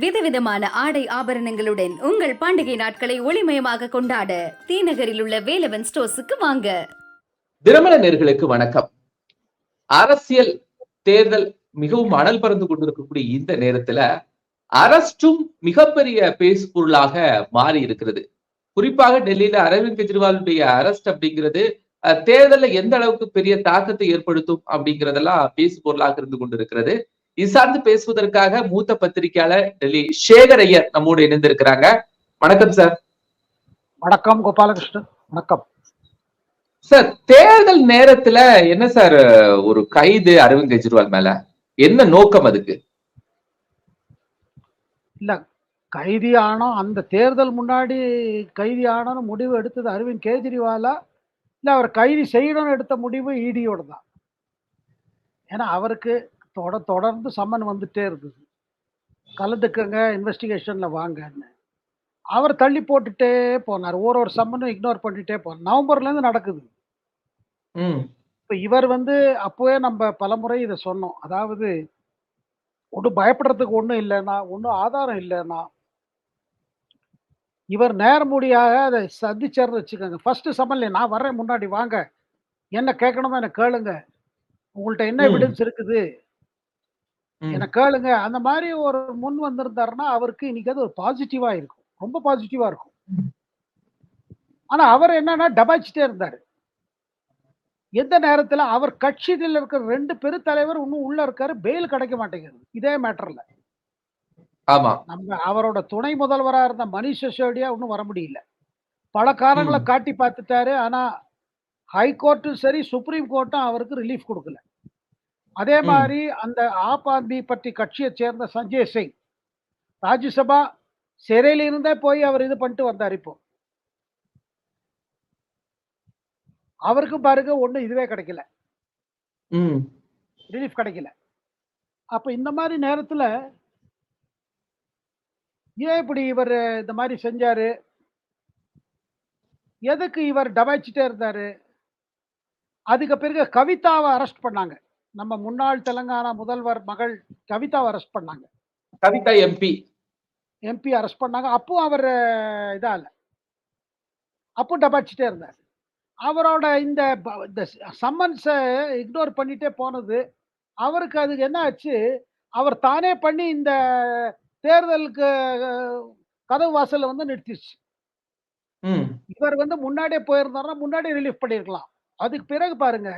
விதவிதமான ஆடை ஆபரணங்களுடன் உங்கள் பண்டிகை நாட்களை ஒளிமயமாக கொண்டாட தீநகரில் உள்ள வேலவன் ஸ்டோர்ஸுக்கு வாங்க. தினமல நேர்களுக்கு வணக்கம். அரசியல் தேர்தல் மிகவும் அனல் பறந்து கொண்டிருக்கக்கூடிய இந்த நேரத்துல அரஸ்டும் மிகப்பெரிய பேசு பொருளாக மாறி இருக்கிறது. குறிப்பாக டெல்லியில அரவிந்த் கெஜ்ரிவாலுடைய அரஸ்ட் அப்படிங்கிறது தேர்தல்ல எந்த அளவுக்கு பெரிய தாக்கத்தை ஏற்படுத்தும் அப்படிங்கிறதெல்லாம் பேசு பொருளாக இருந்து கொண்டிருக்கிறது. இது சார்ந்து பேசுவதற்காக மூத்த பத்திரிகையாளர் டெல்லி சேகர் ஐயர் நம்மோடு இணைந்திருக்கிறாங்க. வணக்கம் சார். வணக்கம் கோபாலகிருஷ்ணன். வணக்கம் சார். தேர்தல் நேரத்துல என்ன சார் ஒரு கைது அரவிந்த் கெஜ்ரிவால் மேல என்ன நோக்கம்? அதுக்கு இல்ல, கைதியானோ அந்த தேர்தல் முன்னாடி கைதியானோன்னு முடிவு எடுத்தது அரவிந்த் கெஜ்ரிவாலா, இல்ல அவர் கைது செய்யணும்னு எடுத்த முடிவு இடியோட தான். ஏன்னா அவருக்கு தொடர்ந்து சம்மன் வந்துட்டே இருந்தது, கலந்துக்கங்க இன்வெஸ்டிகேஷன்ல வாங்கன்னு. அவர் தள்ளி போட்டுட்டே போனார், ஒரு சம்மனும் இக்னோர் பண்ணிட்டே போனார். நவம்பர்ல இருந்து நடக்குது. இப்ப இவர் அப்பவே நம்ம பலமுறை இதை சொன்னோம். அதாவது ஒன்றும் பயப்படுறதுக்கு ஒன்றும் இல்லைன்னா, ஒன்றும் ஆதாரம் இல்லைன்னா, இவர் நேர்முடியாக அதை சந்திச்சார்னு வச்சுக்கோங்க. ஃபர்ஸ்ட் சம்மன்ல நான் வர்றேன், முன்னாடி வாங்க, என்ன கேட்கணுமோ என்ன கேளுங்க, உங்கள்ட்ட என்ன எவிடன்ஸ் இருக்குது என்ன கேளுங்க, அந்த மாதிரி ஒரு முன் வந்திருந்தாருன்னா அவருக்கு இன்னைக்கு அது ஒரு பாசிட்டிவா இருக்கும், ரொம்ப பாசிட்டிவா இருக்கும். ஆனா அவர் என்னன்னா டபாய்ச்சிட்டே இருந்தாரு. எந்த நேரத்துல அவர் கட்சியில் இருக்கிற 2 பெருத்தலைவர் இன்னும் உள்ள இருக்காரு, பெயில் கிடைக்க மாட்டேங்குது இதே மேட்டர்ல. ஆமா, நம்ம அவரோட துணை முதல்வரா இருந்த மணிஷ் சிசோடியா இன்னும் வர முடியல. பல காரணங்களை காட்டி பார்த்துட்டாரு. ஆனா ஹைகோர்ட்டும் சரி சுப்ரீம் கோர்ட்டும் அவருக்கு ரிலீஃப் கொடுக்கல. அதே மாதிரி அந்த ஆப் ஆத்மி பற்றி கட்சியை சேர்ந்த சஞ்சய் சிங் ராஜ்யசபா சிறையில இருந்தே போய் அவர் இது பண்ணிட்டு வந்தார். இப்போ அவருக்கும் பாருங்க ஒண்ணு இதுவே கிடைக்கல, ரிலீஃப் கிடைக்கல. அப்ப இந்த மாதிரி நேரத்துல ஏன் இப்படி இவர் இந்த மாதிரி செஞ்சாரு, எதுக்கு இவர் டபாய்ச்சிட்டே இருந்தாரு? அதுக்கு பிறகு கவிதாவை அரெஸ்ட் பண்ணாங்க. நம்ம முன்னாள் தெலுங்கானா முதல்வர் மகள் கவிதாவை அரெஸ்ட் பண்ணாங்க. கவிதா எம்பி அரெஸ்ட் பண்ணாங்க. அப்போ அவர் இதால அப்போ டபாய்ச்சிட்டே இருந்தார். அவரோட இந்த சம்மன்ஸை இக்னோர் பண்ணிட்டே போனது அவருக்கு அதுக்கு என்ன ஆச்சு, அவர் தானே பண்ணி இந்த தேர்தலுக்கு கதவு வாசல்ல நிறுத்திடுச்சு. இவர் முன்னாடியே போயிருந்தாருன்னா முன்னாடியே ரிலீஃப் பண்ணிருக்கலாம். அதுக்கு பிறகு பாருங்க,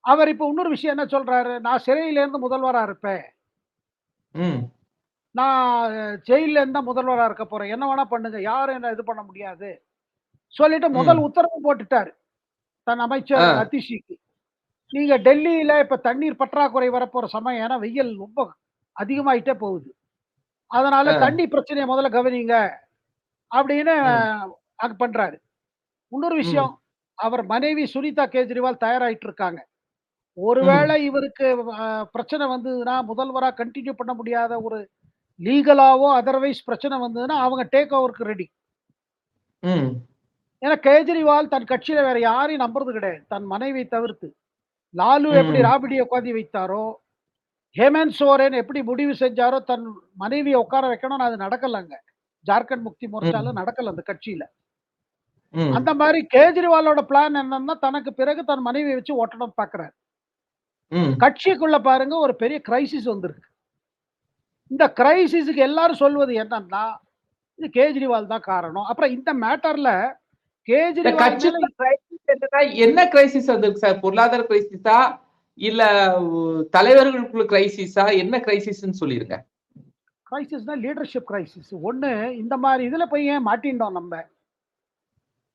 அவர் இப்ப இன்னொரு விஷயம் என்ன சொல்றாரு, நான் சிறையில இருந்து முதல்வரா இருப்பேன், நான் ஜெயில இருந்தா முதல்வரா இருக்க போறேன், என்ன வேணா பண்ணுங்க, யாரும் என்ன இது பண்ண முடியாது சொல்லிட்டு முதல் உத்தரவு போட்டுட்டாரு தன் அமைச்சர் அத்திஷிக்கு. நீங்க டெல்லியில இப்ப தண்ணீர் பற்றாக்குறை வரப்போற சமயம், ஏன்னா வெயில் ரொம்ப அதிகமாயிட்டே போகுது, அதனால தண்ணி பிரச்சனையை முதல்ல கவனிங்க அப்படின்னு பண்றாரு. இன்னொரு விஷயம், அவர் மனைவி சுனிதா கெஜ்ரிவால் தயாராயிட்டு இருக்காங்க. ஒருவேளை இவருக்கு பிரச்சனை வந்ததுன்னா, முதல்வரா கண்டினியூ பண்ண முடியாத ஒரு லீகலாவோ அதர்வைஸ் பிரச்சனை வந்ததுன்னா அவங்க டேக் ஓவருக்கு ரெடி. ஏன்னா கெஜ்ரிவால் தன் கட்சியில வேற யாரையும் நம்புறது கிடையாது, தன் மனைவியை தவிர்த்து. லாலு எப்படி ராபிடியை உட்காந்து வைத்தாரோ, ஹேமந்த் சோரன் எப்படி முடிவு செஞ்சாரோ தன் மனைவியை உட்கார வைக்கணும்னு, அது நடக்கலங்க. ஜார்க்கண்ட் முக்தி மோர்ச்சால நடக்கல அந்த கட்சியில. அந்த மாதிரி கெஜ்ரிவாலோட பிளான் என்னன்னா, தனக்கு பிறகு தன் மனைவியை வச்சு ஓட்டணும் பாக்குறாரு. கட்சிக்குள்ள பாருங்க ஒரு பெரிய கிரைசிஸ் வந்திருக்கு. இந்த கிரைசிஸுக்கு எல்லாரும் சொல்வது என்னன்னா, இது கெஜ்ரிவால் தான் காரணம். அப்புறம் இந்த மேட்டர்ல என்ன கிரைசிஸ் வந்திருக்கு சார்? பொருளாதார கிரைசிஸா இல்ல தலைவர்களுக்குள்ள கிரைசிஸா, என்ன கிரைசிஸ்னு சொல்லிருங்க. கிரைசிஸ்னா லீடர்ஷிப் கிரைசிஸ். ஒண்ணு, இந்த மாதிரி இதுல போய் ஏன் மாட்டிண்டோம், நம்ம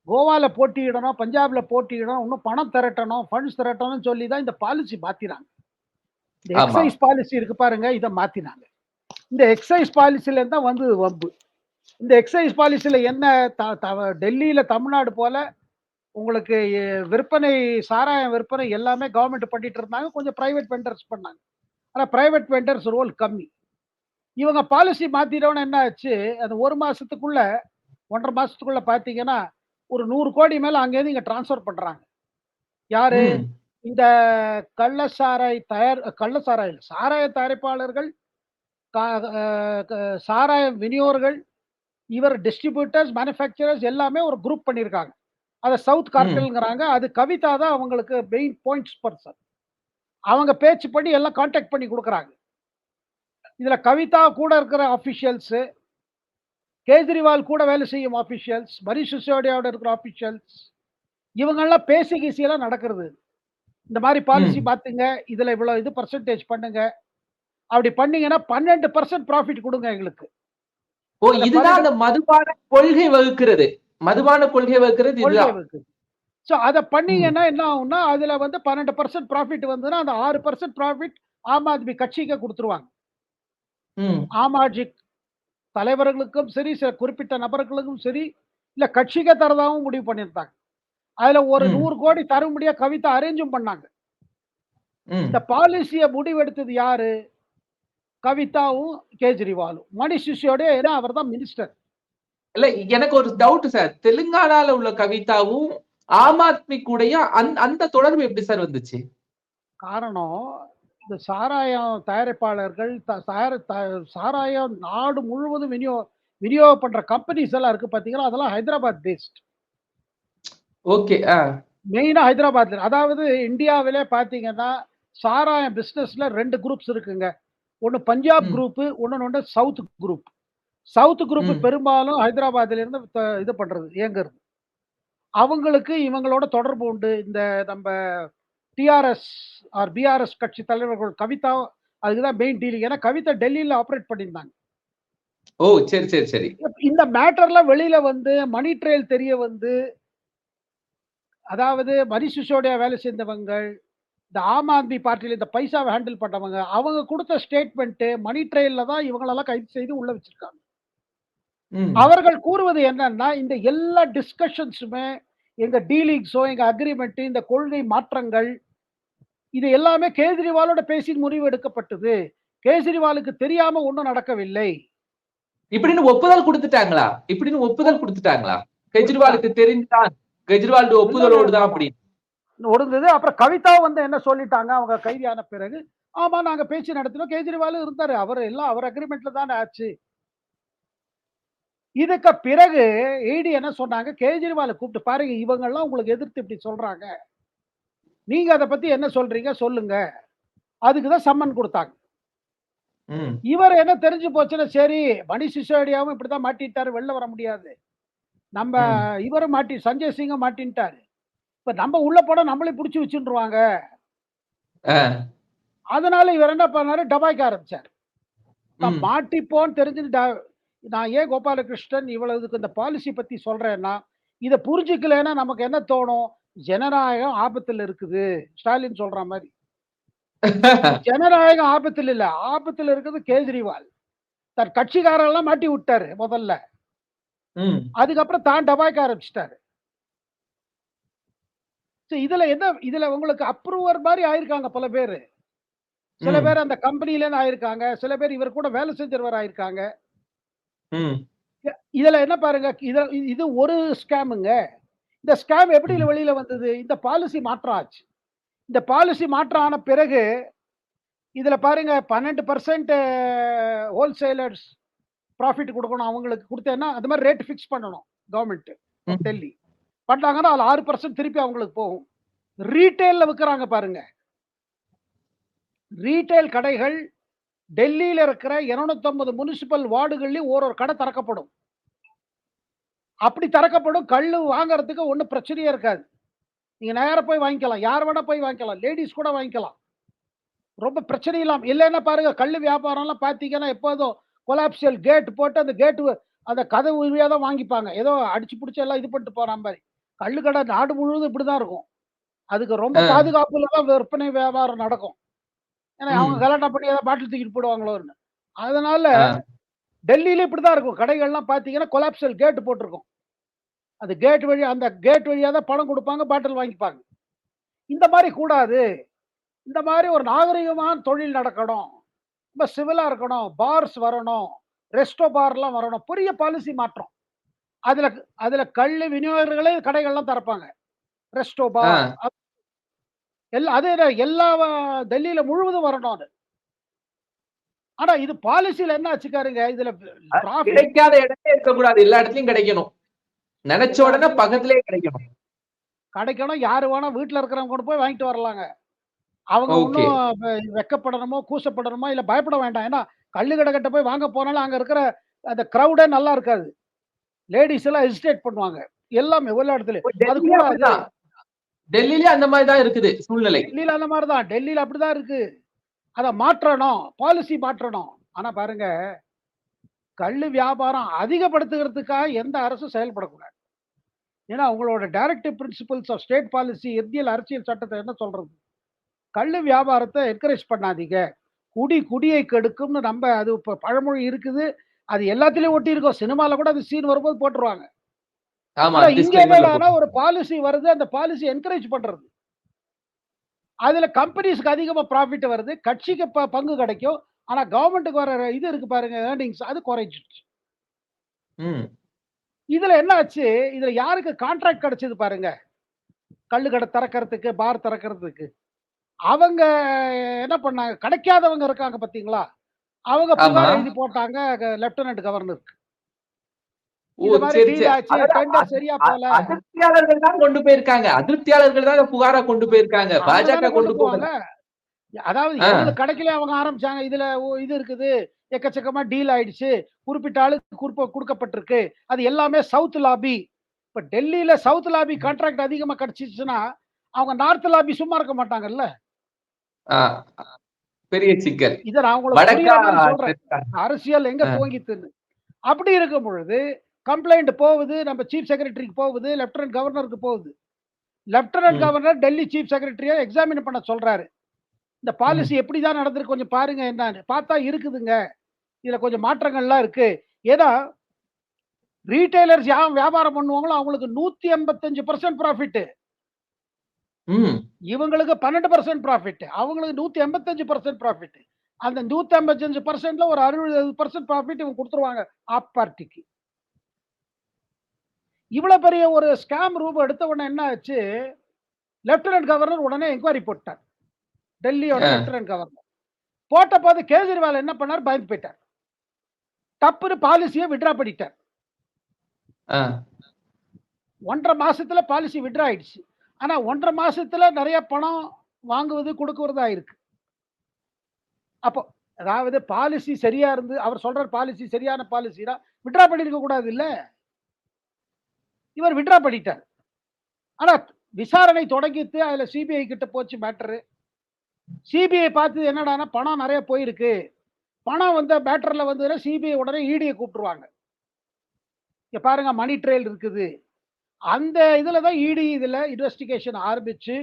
கோவால போட்டியிடணும், பஞ்சாப்ல போட்டியிடணும், இன்னும் பணம் திரட்டணும், ஃபண்ட்ஸ் திரட்டணும்னு சொல்லி தான் இந்த பாலிசி மாத்தினாங்க. இந்த எக்ஸைஸ் பாலிசி இருக்கு பாருங்க, இதை மாத்தினாங்க. இந்த எக்ஸைஸ் பாலிசில இருந்தா வந்தது வம்பு. இந்த எக்ஸைஸ் பாலிசில என்ன, டெல்லியில தமிழ்நாடு போல உங்களுக்கு விற்பனை, சாராயம் விற்பனை எல்லாமே கவர்மெண்ட் பண்ணிட்டு இருந்தாங்க, கொஞ்சம் பிரைவேட் வெண்டர்ஸ் பண்ணாங்க. ஆனா பிரைவேட் வெண்டர்ஸ் ரோல் கம்மி. இவங்க பாலிசி மாத்திட்டோன்னு என்ன ஆச்சு, அது 1 மாசத்துக்குள்ள 1.5 மாசத்துக்குள்ள பாத்தீங்கன்னா ஒரு 100 கோடி மேல அங்கேருந்து இங்க டிரான்ஸ்பர் பண்றாங்க. யாரு? இந்த சாராய தயாரிப்பாளர்கள் சாராயம் விநியோகர்கள், இவர் டிஸ்ட்ரிபியூட்டர்ஸ், மேனுஃபேக்சரர்ஸ் எல்லாமே ஒரு குரூப் பண்ணியிருக்காங்க. அதை சவுத் ம், கார்டல்ங்கிறாங்க. அது கவிதா தான் அவங்களுக்கு மெயின் பாயிண்ட்ஸ் பர்சன். அவங்க பேச்சு பண்ணி எல்லாம் கான்டாக்ட் பண்ணி கொடுக்குறாங்க. இதுல கவிதா கூட இருக்கிற ஆபிஷியல்ஸ், கேஜ்ரிவால் கூட வேலை செய்யும் ஆபிஷியல்ஸ், மனிஷ் சிசோடியாவோட இருக்கிற ஆபிஷியல்ஸ், இவங்கெல்லாம் பேசி கீசியெல்லாம் நடக்கிறது. இந்த மாதிரி பாலிசி ம். மாத்துங்க, இதுல இவ்வளவு இது பர்சன்டேஜ் பண்ணுங்க, அப்படி பண்ணீங்கன்னா 12% ப்ராஃபிட் கொடுங்க எங்களுக்கு. ஓ, அந்த இதுதான் அந்த மதுபான கொள்கை வகுக்கிறது. மதுபான கொள்கை வகுக்கிறது கொள்கை இதுதான். இருக்கு. ஸோ அதை ம், பண்ணீங்கன்னா என்ன ஆகும்னா, அதுல வந்து 12% ப்ராஃபிட் வந்ததுன்னா, அந்த 6% ப்ராஃபிட் ஆம் ஆத்மி கட்சிக்கு கொடுத்துருவாங்க. ம், ஆம் ஆட்சி தலைவர்களுக்கும் சரி, சில குறிப்பிட்ட நபர்களுக்கும் சரி, இல்ல கட்சிக்கே தரதாகவும் முடிவு பண்ணியிருந்தாங்க. அதுல ஒரு ம், 100 கோடி தரும்படியா கவிதா அரேஞ்சும் பண்ணாங்க. ம். இந்த பாலிசிய முடிவெடுத்தது யாரு? கவிதாவும், கேஜ்ரிவாலும். மணிஷ் சிசோடியா, ஏன்னா அவர் தான் மினிஸ்டர். இல்ல, எனக்கு ஒரு டவுட் சார். தெலுங்கானால உள்ள கவிதாவும் ஆம் ஆத்மி கூடயும் அந்த தொடர்பு எப்படி சார் வந்துச்சு? காரணம், இந்த சாராயம் தயாரிப்பாளர்கள், சாராயம் நாடு முழுவதும் விநியோகம் பண்ற கம்பெனிஸ் எல்லாம் இருக்கு பாத்தீங்களா, அதெல்லாம் ஹைதராபாத் பேஸ்ட். ஓகே. மெயினா ஹைதராபாத்ல. அதாவது இந்தியாவிலே பாத்தீங்கன்னா, சாராயம் பிசினஸ்ல 2 குரூப்ஸ் இருக்குங்க. ஒண்ணு பஞ்சாப் ம், குரூப், இன்னொன்னு சவுத் குரூப். சவுத் குரூப் ம், பெரும்பாலும் ஹைதராபாத்ல இருந்து இது பண்றது, இயங்குறது. அவங்களுக்கு இவங்களோட தொடர்பு உண்டு. இந்த நம்ம டிஆர்எஸ் ஆர் பிஆர்எஸ் கட்சி தலைவர்கள் கவிதா, அதுக்கு தான் மெயின் டீலிங். ஏன்னா கவிதா டெல்லியில ஆபரேட் பண்ணியிருந்தாங்க. ஓ, சரி, சரி, சரி. இந்த மேட்டர்லாம் வெளியில வந்து மணி ட்ரெயில் தெரிய வந்து, அதாவது மனிஷ் சிசோடியா வேலை செஞ்சவங்க, இந்த ஆம் ஆத்மி பார்ட்டியில இந்த பைசாவை ஹேண்டில் பண்ணவங்க, அவங்க கொடுத்த ஸ்டேட்மெண்ட் மணி ட்ரெயில்ல தான் இவங்களெல்லாம் கைது செய்து உள்ள வச்சிருக்காங்க. ம். அவர்கள் கூறுவது என்னன்னா, இந்த எல்லா டிஸ்கஷன்ஸுமே, எங்க டீலிங்ஸோ, எங்க அக்ரிமெண்ட், இந்த கொள்கை மாற்றங்கள், இது எல்லாமே கேஜ்ரிவாலோட பேசி முடிவு எடுக்கப்பட்டது. கேஜ்ரிவாலுக்கு தெரியாம ஒண்ணும் நடக்கவில்லை. இப்படின்னு ஒப்புதல் குடுத்துட்டாங்களா? இப்படின்னு ஒ ஒப்புதல் குடுத்துட்டாங்களா? குடுத்துட்டாங்க. கெஜ்ரிவாலுக்கு தெரிந்துதான். கெஜ்ரிவால் இல்ல. ஒப்புதலோடு தான் ஆமா. அப்படின்னு. ஒடுங்குது. அப்புறம் கவிதா வந்து என்ன சொல்லிட்டாங்க, அவங்க கைதியான பிறகு, ஆமா நாங்க பேச்சு நடத்தினோம். கேஜ்ரிவாலும் இருந்தாரு. அவரு எல்லாம் அவர் அக்ரிமெண்ட்ல தானே ஆச்சு. இதுக்கு பிறகு ஈடி என்ன சொன்னாங்க, கேஜ்ரிவால கூப்பிட்டு பாருங்க, இவங்கலாம் உங்களுக்கு எதிர்த்து இப்படி சொல்றாங்க. நீங்க அத பத்தி என்ன சொல்றீங்க? சொல்லுங்க. அதுக்கு தான் சம்மன் குடுத்தாங்க. ம், இவர் என்ன தெரிஞ்சு போச்சுன்னா, சரி மணிஷ் சிசோடியாவும் இப்படித்தான் மாட்டிட்டாரு. வெளில வர முடியாது. நம்ம ம். இவரும் சஞ்சய் சிங்கும் மாட்டின்ட்டாரு. இப்ப நம்ம உள்ள போனா நம்மளையும் புடிச்சு வச்சுருவாங்க. அ, அதனால இவர் என்ன பண்ணாரு, டபாய்க்க ஆரம்பிச்சாரு. நான் ம். மாட்டிப்போன்னு தெரிஞ்சு நான் ஏன் கோபாலகிருஷ்ணன் இவ்வளவு இதுக்கு இந்த பாலிசி பத்தி சொல்றேன்னா, இத புரிஞ்சுக்கலைன்னா நமக்கு என்ன தோணும்? ஜனநாயகம் ஆபத்துல இருக்குது. ஸ்டாலின் சொல்ற மாரி. இது ஜனநாயகம் ஆபத்துல இல்ல. ஆபத்துல இருக்குது கேஜ்ரிவால். தன் கட்சிக்காரர்லாம் மாட்டி விட்டாரு முதல்ல. ம், அதுக்கப்புறம் தான் டபாய்க்க ஆரம்பிச்சுட்டாரு. இதுல உங்களுக்கு அப்ரூவர் மாரி ஆயிருக்காங்க பல பேரு. சில ம், பேர் அந்த கம்பெனிலேருந்து ஆயிருக்காங்க. சில பேர் இவர் கூட வேலை செஞ்சவர் ஆயிருக்காங்க. ம், இதுல என்ன பாருங்க, இது ஒரு ஸ்கேமுங்க. இந்த ஸ்கேம் எப்படி ம், வெளியில வந்தது? இந்த பாலிசி மாற்றம் ஆச்சு. இந்த பாலிசி மாற்றம் ஆன பிறகு, இதுல பாருங்க 12% ஹோல்சேலர்ஸ் ப்ராஃபிட் குடுக்கணும். அவங்களுக்கு குடுத்தேன்னா, அது மாரி ரேட் ஃபிக்ஸ் பண்ணணும் கவர்ன்மென்ட் ஆஃப் ம். டெல்லி. பண்ணாங்கன்னா, அதுல 6% திருப்பி அவங்களுக்கு போகும். ரீட்டெயில்ல விக்கிறாங்க பாருங்க. ரீட்டெயில் கடைகள் டெல்லியில இருக்கிற 250 முனிசிபல் வார்டுகள்லயும் ஒரு கடை திறக்கப்படும். அப்படி திறக்கப்படும். கள்ளு வாங்குறதுக்கு ஒண்ணும் பிரச்சனையே இருக்காது. நீங்க நேரா போய் வாங்கிக்கலாம். யார் வேணா போய் வாங்கிக்கலாம். லேடீஸ் கூட வாங்கிக்கலாம். ரொம்ப பிரச்சனை இல்லாம. இல்லன்னா பாருங்க, கள்ளு வியாபாரம்லாம் பார்த்தீங்கன்னா, எப்போதும் கொலாப்சியல் கேட் போட்டு அந்த அந்த கதவு வழியா தான் வாங்கிப்பாங்க. ஏதோ அடிச்சு புடிச்சு எல்லாம் இது பண்ணிட்டு போற மாரி. கள்ளு கடை நாடு முழுவதும் இப்படிதான் இருக்கும். அதுக்கு ரொம்ப அ, பாதுகாப்புல தான் விற்பனை வியாபாரம் நடக்கும். ஏன்னா அவங்க ம். கலாட்டா பண்ணி ஏதாவது பாட்டில் தூக்கிட்டு போடுவாங்களோன்னு. அதனால அ, டெல்லியில இப்படிதான் இருக்கும். கடைகள்லாம் பார்த்தீங்கன்னா, கொலாப்சியல் கேட் போட்டிருக்கும். அந்த கேட் வழியா தான் பணம் குடுப்பாங்க, பாட்டில் வாங்கிப்பாங்க. இந்த மாரி கூடாது. இந்த மாரி ஒரு நாகரிகமான தொழில் நடக்கணும். ரொம்ப சிவிலா இருக்கணும். பார்ஸ் வரணும். ரெஸ்டோ பார்லாம் வரணும். பெரிய பாலிசி மாற்றம். அதுல அதுல கள்ளு விநியோகர்களே கடைகள்லாம் திறப்பாங்க. ரெஸ்டோ பார். அ. அதேதான் எல்லா டெல்லியில முழுவதும் வரணும் அது. ஆனா இது பாலிசியில என்ன வச்சுக்காருங்க, இதுல ப்ராஃபிட் கிடைக்காத இடமே இருக்கக்கூடாது, எல்லா இடத்துலயும் கிடைக்கணும். நினைச்ச எல்லா உடனே இடத்துலயும் பக்கத்திலேயே கிடைக்கணும். கிடைக்கணும். யாரு வேணா வீட்ல இருக்கிறவங்க கூட போய் வாங்கிட்டு வரலாங்க. அவங்க ஓகே. ஒண்ணும் வெட்கப்படணுமோ, கூசப்படணுமோ, இல்ல பயப்பட வேண்டாம். ஏன்னா, கள்ளு கடைக்கிட்ட போய் வாங்க போனாலும் அங்க இருக்கிற அந்த கிரவுடே நல்லா இருக்காது. லேடீஸ் எல்லாம் ஹெசிடேட் பண்ணுவாங்க. எல்லாமே எல்லா இடத்துலயும். அது டெல்லியும் கூடாது. அப்படிதான். டெல்லிலயும் அந்த மாதிரி தான் இருக்குது சூழ்நிலை. டெல்லியில அந்த மாரி தான். டெல்லியில அப்படிதான் இருக்கு. அத மாற்றணும். பாலிசி மாற்றணும். ஆனா பாருங்க, கள்ளு வியாபாரம் அதிகப்படுத்துகிறதுக்காக எந்த அரசும் செயல்படக்கூடாது. ஏன்னா, உங்களோட directive principles of state policy எத்தியல் அரசியல் சட்டத்த என்ன சொல்றது? கள்ளு வியாபாரத்த என்கரேஜ் பண்ணாதீங்க. குடியை கெடுக்கும்னு அது இப்ப பழமொழி இருக்குது. அது எல்லாத்துலயும் ஒட்டியிருக்கும். சினிமால கூட அது சீன் வரும்போது போட்டுருவாங்க. ஆமா, ஆனா இங்க டிஸ்க்ளைமர்ல என்னடான்னா போட்டு. ஒரு பாலிசி வருது. அந்த பாலிசி என்கரேஜ் பண்றது. அதுல கம்பெனிஸ்க்கு அதிகமா ப்ராஃபிட் வருது. கட்சிக்கு பங்கு கிடைக்கும். ஆனா கவர்ன்மென்ட்க்கு வர இது இருக்கு பாருங்க ஏர்னிங்ஸ் அது குறைஞ்சிருச்சு. ம். இதுல என்ன ஆச்சு? இதுல யாருக்கு கான்ட்ராக்ட் கிடைச்சது பாருங்க. கள்ளு கடை திறக்கறதுக்கு, பார் திறக்கறதுக்கு. அவங்க என்ன பண்ணாங்க? கிடைக்காதவங்க இருக்காங்க பார்த்தீங்களா? அவங்க ஆமா. புகார் எழுதி போட்டாங்க லெப்டினன்ட் கவர்னருக்கு. ஓ! இது மாரி சரி, டீல் சரி. ஆச்சு. அதாவது டெண்டர் சரியா போல. அதிருப்தியாளர்கள் தான் கொண்டு போயிருக்காங்க. அதிருப்தியாளர்கள் தான் புகாரா கொண்டு போயிருக்காங்க. அவங்க தானே பாஜக கொண்டு கொண்டு போகல. போவாங்க. அதாவது ஆ. எவங்களுக்கு கிடைக்கல அவங்க ஆரம்பிச்சாங்க. இதுல இது இருக்குது. எக்கச்சக்கமா டீல் ஆயிடுச்சு. குறிப்பிட்ட ஆளுக்கு குடுக்கப்பட்டிருக்கு. அது எல்லாமே சவுத் லாபி. இப்ப டெல்லியில சவுத் லாபி கான்ட்ராக்ட் அதிகமா கிடைச்சிச்சுன்னா, அவங்க நார்த் லாபி சும்மா இருக்க மாட்டாங்கல்ல. ஆ. பெரிய சிக்கல். இத நான் உங்களுக்கு வடக்கா புரியிற மாரி சொல்றேன். தெற்கா? அரசியல் எங்க ஆ. துவங்கித்துன்னு. அப்படி இருக்கும் பொழுது, கம்ப்ளைண்ட் போகுது. நம்ம சீஃப் செக்ரட்டரிக்கு போகுது. லெப்டினன்ட் கவர்னருக்கு போகுது. லெப்டினன்ட் ம். கவர்னர் டெல்லி சீஃப் செக்ரட்டரிய எக்ஸாமின் பண்ண சொல்றாரு. இந்த பாலிசி ம். எப்படி தான் நடந்திருக்கு கொஞ்சம் பாருங்க என்னான்னு. பார்த்தா இருக்குதுங்க. இதுல கொஞ்சம் மாற்றங்கள்லாம் இருக்கு. ஏன்னா, ரீட்டெய்லர்ஸ் வியாபாரம் பண்ணுவாங்களோ அவங்களுக்கு 185% ப்ராஃபிட். ம். இவங்களுக்கு 12% ப்ராஃபிட். அவங்களுக்கு 185% ப்ராஃபிட். அந்த 185%ல ஒரு 60% ப்ராஃபிட் இவங்க குடுத்துருவாங்க ஆப் பார்ட்டிக்கு. இவ்வளவு பெரிய ஒரு ஸ்கேம் ரூம் எடுத்த உடனே என்ன ஆச்சு? லெப்டினன்ட் கவர்னர் உடனே என்குயரி போட்டார். டெல்லியோட ஆ. Lieutenant governor. போட்டபோது கேஜ்ரிவால் என்ன பண்ணார்? பயந்து போயிட்டார். டப்புன்னு பாலிசிய வித்ட்ரா பண்ணிட்டார். ஆ. 1 1/2 மாசத்துல பாலிசி வித்ட்ரா ஆயிடுச்சு. ஆனா 1 1/2 மாசத்துல நெறைய பணம் வாங்குவது, குடுக்குறது ஆயிருக்கு. அப்போ அதாவது பாலிசி சரியா இருந்து அவர் சொல்றார் பாலிசி சரியான பாலிசினா வித்ட்ரா பண்ணியிருக்க கூடாதுல்ல. இவர் வித்ட்ரா பண்ணிட்டார். ஆனா விசாரணை தொடங்கிட்டு அதுல சிபிஐ கிட்ட போச்சு மேட்டரு. சிபிஐ பார்த்தது என்னடான்னா பணம் நெறைய போயிருக்கு. பணம் மேட்டர்ல வந்ததுன்னா சிபிஐ உடனே ஈடிய கூப்பிட்டுருவாங்க. இங்க பாருங்க மணி ட்ரெயில் இருக்குது. அந்த இதுல தான் இடி இதுல இன்வெஸ்டிகேஷன் ஆரம்பிச்சு,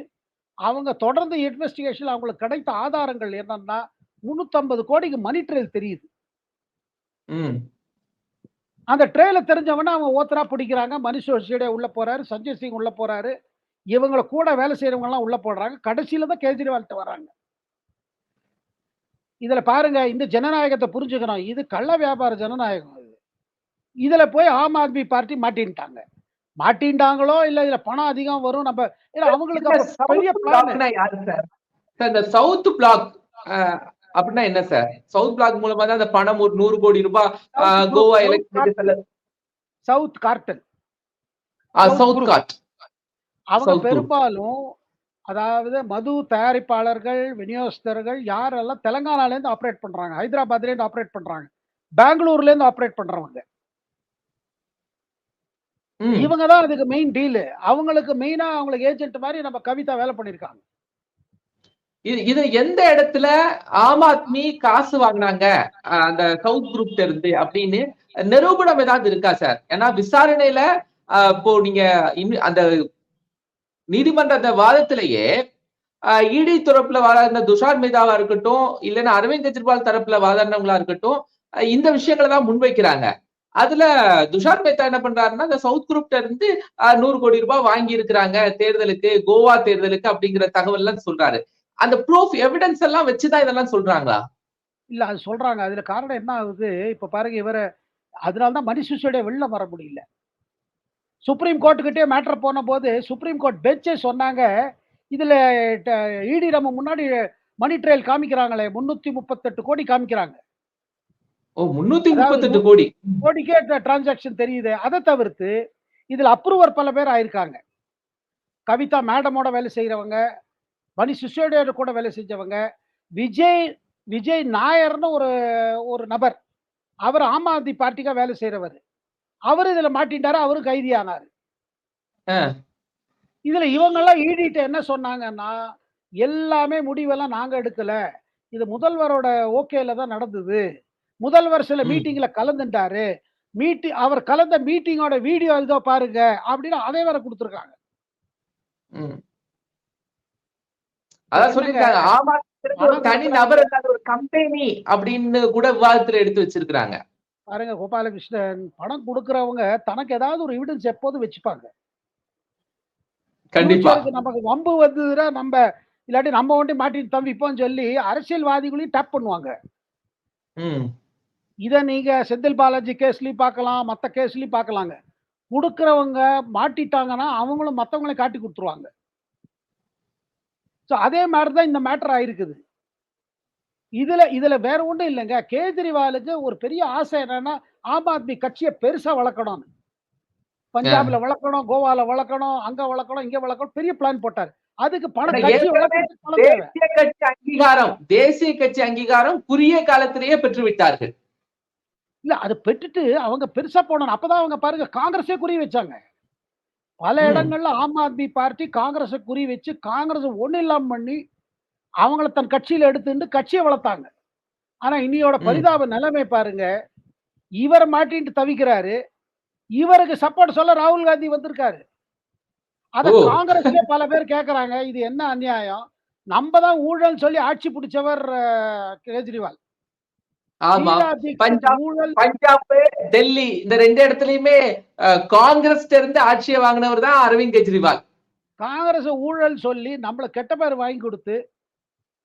அவங்க தொடர்ந்து இன்வெஸ்டிகேஷன்ல அவங்களுக்கு கிடைத்த ஆதாரங்கள் என்னன்னா, 350 கோடிக்கு மணி ட்ரெயில் தெரியுது. ம். அந்த ட்ரெயில தெரிஞ்சவன அவங்க ஒவ்வொருத்தரா பிடிக்கிறாங்க. மனிஷ் சிசோடியா உள்ள போறாரு. சஞ்சய் சிங் உள்ள போறாரு. இவங்கள கூட வேலை செய்றவங்க எல்லாம் உள்ள போடுறாங்க. கடைசியில தான் கேஜ்ரிவால்ட்ட வராங்க. இதுல பாருங்க இந்த ஜனநாயகத்த புரிஞ்சுக்கணும். இது கள்ள வியாபார ஜனநாயகம் இது. இதுல போய் ஆம் ஆத்மி பார்ட்டி மாட்டின்ட்டாங்க. மாட்டின்டாங்களோ இல்ல இதுல பணம் அதிகம் வரும் நம்ம ஏன்னா அவங்களுக்கு இந்த அப்ப பெரிய சவுத் பிளான். பிளாக்னா யாரு சார்? சார் இந்த சவுத் பிளாக் அப்படின்னா என்ன சார்? சவுத் பிளாக் மூலமா தான் அந்த பணம் ஒரு 100 கோடி ரூபாய் Goa electricity south cartel. South காட். அவங்க சவுத் குரூப். பெரும்பாலும் அதாவது மது தயாரிப்பாளர்கள், விநியோகஸ்தர்கள் யாரெல்லாம் தெலங்கானால இருந்து ஆப்பரேட் பண்றாங்க. ஹைதராபாத்ல இருந்து ஆப்பரேட் பண்றாங்க. பெங்களூர்ல இருந்து ஆப்பரேட் பண்றவங்க. ம். இவங்க தான் அதுக்கு மெயின் டீல். அவங்களுக்கு மெயினா அவங்களுக்கு ஏஜென்ட் மாரி நம்ம கவிதா வேலை பண்ணியிருக்காங்க. இது எந்த இடத்துல ஆம் ஆத்மி காசு வாங்குனாங்க அந்த சவுத் குரூப்ல இருந்து அப்படின்னு நிரூபணம் ஏதாவது இருக்கா சார்? ஏன்னா விசாரணையில இப்போ நீங்க அந்த நீதிமன்ற அந்த வாதத்திலேயே இடி தரப்புல வாதாடின துஷார் மேதாவா இருக்கட்டும், இல்லைன்னா அரவிந்த் கெஜ்ரிவால் தரப்புல வாதாடினவங்களா இருக்கட்டும், இந்த விஷயங்களை தான் முன்வைக்கிறாங்க. அதுல துஷார் மேத்தா என்ன பண்றாருன்னா, இந்த சவுத் குரூப்ல இருந்து 100 கோடி ரூபாய் வாங்கி இருக்கிறாங்க தேர்தலுக்கு, கோவா தேர்தலுக்கு அப்படிங்கிற தகவல் எல்லாம் சொல்றாரு. அந்த ப்ரூஃப் எவிடன்ஸ் எல்லாம் வச்சுதான் இதெல்லாம் சொல்றாங்களா? இல்ல அது சொல்றாங்க. அதுல காரணம் என்ன ஆகுது, இப்ப பாருங்க அதனால தான் மனிஷ் சிசோடியா வெளில வர முடியல. சுப்ரீம் கோர்ட்டுக்கிட்டயே மேட்டர் போனபோது, சுப்ரீம் கோர்ட் பெஞ்சே சொன்னாங்க, இதுல ட இடி நம்ம முன்னாடி மணி ட்ரையல் காமிக்கிறாங்களே 338 கோடி காமிக்கிறாங்க. ஓ 338 அதாவது கோடி. கோடிக்கே டிரான்சாக்ஷன் தெரியுது. அதை தவிர்த்து இதுல அப்ரூவர் பல பேர் ஆயிருக்காங்க. கவிதா மேடமோட வேலை செய்யறவங்க, மணி சிசோடியோட கூட வேலை செஞ்சவங்க, விஜய் விஜய் நாயர்னு ஒரு ஒரு நபர். அவர் ஆம் ஆத்மி பார்ட்டிக்கா வேலை செய்யறவர். அவரு இதுல மாட்டிட்டாரு. அவரும் கைதியானாரு. ஆ. இதுல இவங்கெல்லாம் ஈடிட்ட என்ன சொன்னாங்கன்னா, எல்லாமே முடிவெல்லாம் நாங்க எடுக்கல. இது முதல்வரோட ஓகேல தான் நடந்தது. முதல்வர் சில ம். மீட்டிங்ல கலந்துட்டாரு. அவர் கலந்த மீட்டிங்கோட வீடியோ இதோ பாருங்க அப்படின்னு அதை வேற குடுத்துருக்காங்க. ம். இப்ப அதான் என்னங்க சொல்லியிருக்காங்க. ஆம் ஆத்மிங்கிறது ஒரு பணம் தனி குடுக்குறாங்க. நபர் இல்லாத ஒரு கம்பெனி அப்படின்னு கூட விவாதத்துல எடுத்து வச்சிருக்காங்க. பாருங்க கோபாலகிருஷ்ணன், பணம் குடுக்குறவங்க தனக்கு ஏதாவது ஒரு எவிடன்ஸ் எப்போதும் வச்சுப்பாங்க. கண்டிப்பா. ஃபியூச்சருக்கு நமக்கு வம்பு வந்ததுன்னா இல்லாட்டி நம்ம ஒண்டி மாட்டிட்டு தவிப்போம்னு சொல்லி அரசியல்வாதிகளையும் டேப் பண்ணுவாங்க. ம். இத நீங்க செந்தில் பாலாஜி கேஸ்லயும் பார்க்கலாம், மத்த கேஸ்லயும் பார்க்கலாங்க. குடுக்குறவங்க மாட்டிட்டாங்கன்னா, அவங்களும் மத்தவங்களையும் காட்டி குடுத்துருவாங்க. அதே மாரி தான் இந்த மேட்டர் ஆயிருக்குது. இதுல இதுல வேற ஒண்ணும் இல்லங்க. கேஜ்ரிவாலுக்கு ஒரு பெரிய ஆசை என்னன்னா, ஆம் ஆத்மி கட்சிய பெருசா வளர்க்கணும்னு. பஞ்சாப்ல வளர்க்கணும், கோவால வளர்க்கணும், அங்க வளர்க்கணும், இங்க வளர்க்கணும் பெரிய பிளான் போட்டாரு. அதுக்கு ஏன்னா பணம், கட்சிய ஏற்கனவே வளர்க்கறதுக்கு பணம் தேவை. தேசிய கட்சி அங்கீகாரம் குறுகிய காலத்திலேயே பெற்று விட்டார்கள். இல்ல அது பெற்றுட்டு அவங்க பெருசா போனணும். அப்பதான் அவங்க பாருங்க காங்கிரஸே குறி வச்சாங்க. பல ம். இடங்கள்ல ஆம் ஆத்மி பார்ட்டி காங்கிரஸ குறி வச்சு, காங்கிரஸ ஒண்ணும் இல்லாம பண்ணி, அவங்கள தன் கட்சியில எடுத்துட்டு கட்சிய வளர்த்தாங்க. ஆனா இன்னியோட ம். பரிதாப நிலைமை பாருங்க. இவர மாட்டின்ட்டு தவிக்கிறாரு. இவருக்கு சப்போர்ட் சொல்ல ராகுல் காந்தி வந்திருக்காரு. அத ஓ! காங்கிரஸ்லயே பல பேர் கேட்கறாங்க. இது என்ன அநியாயம்? நம்ப தான் ஊழல் சொல்லி ஆட்சி புடிச்சவர் கேஜ்ரிவால். ஆமா. ஷீலா தீக்ஷித் பஞ்சாப் ஊழல் பஞ்சாப், டெல்லி இந்த 2 இடத்துலயுமே காங்கிரஸ்ட்ட இருந்து ஆட்சிய வாங்கினவர் தான் அரவிந்த் கெஜ்ரிவால். காங்கிரஸ ஊழல் சொல்லி நம்மள கெட்ட பேர் வாங்கி குடுத்து,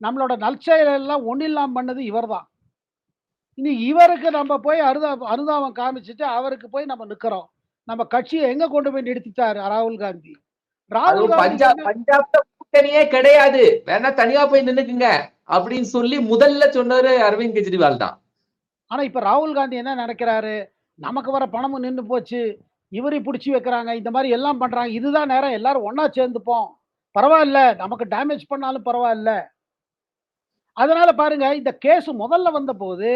நம்மளோட நற்செயல் எல்லாம் ஒண்ணில்லாம பண்ணது இவர்தான். இனி இவருக்கு நம்ம போய் அனுதாபம் காமிச்சுட்டு அவருக்கு போய் நம்ம நிக்கிறோம். நம்ம கட்சிய எங்க கொண்டு போய் நிறுத்திட்டாரு ராகுல் காந்தி. ராகுல் அதுவும் காந்திக்கு என்ன பஞ்சாப்ல கூட்டணியே கிடையாது. வேணா தனியா போய் நின்னுக்குங்க அப்படின்னு சொல்லி முதல்ல சொன்னவரு அரவிந்த் கெஜ்ரிவால் தான். ஆனா இப்ப ராகுல் காந்தி என்ன நினைக்கிறாரு? நமக்கு வர பணமும் நின்னு போச்சு. இவரையும் புடிச்சு வைக்கிறாங்க. இந்த மாரி எல்லாம் பண்றாங்க. இதுதான் நேரம். எல்லாரும் ஒண்ணா சேர்ந்துப்போம். பரவால்ல. நமக்கு டேமேஜ் பண்ணாலும் பரவால்ல. அதனால பாருங்க இந்த கேஸ் முதல்ல வந்தபோது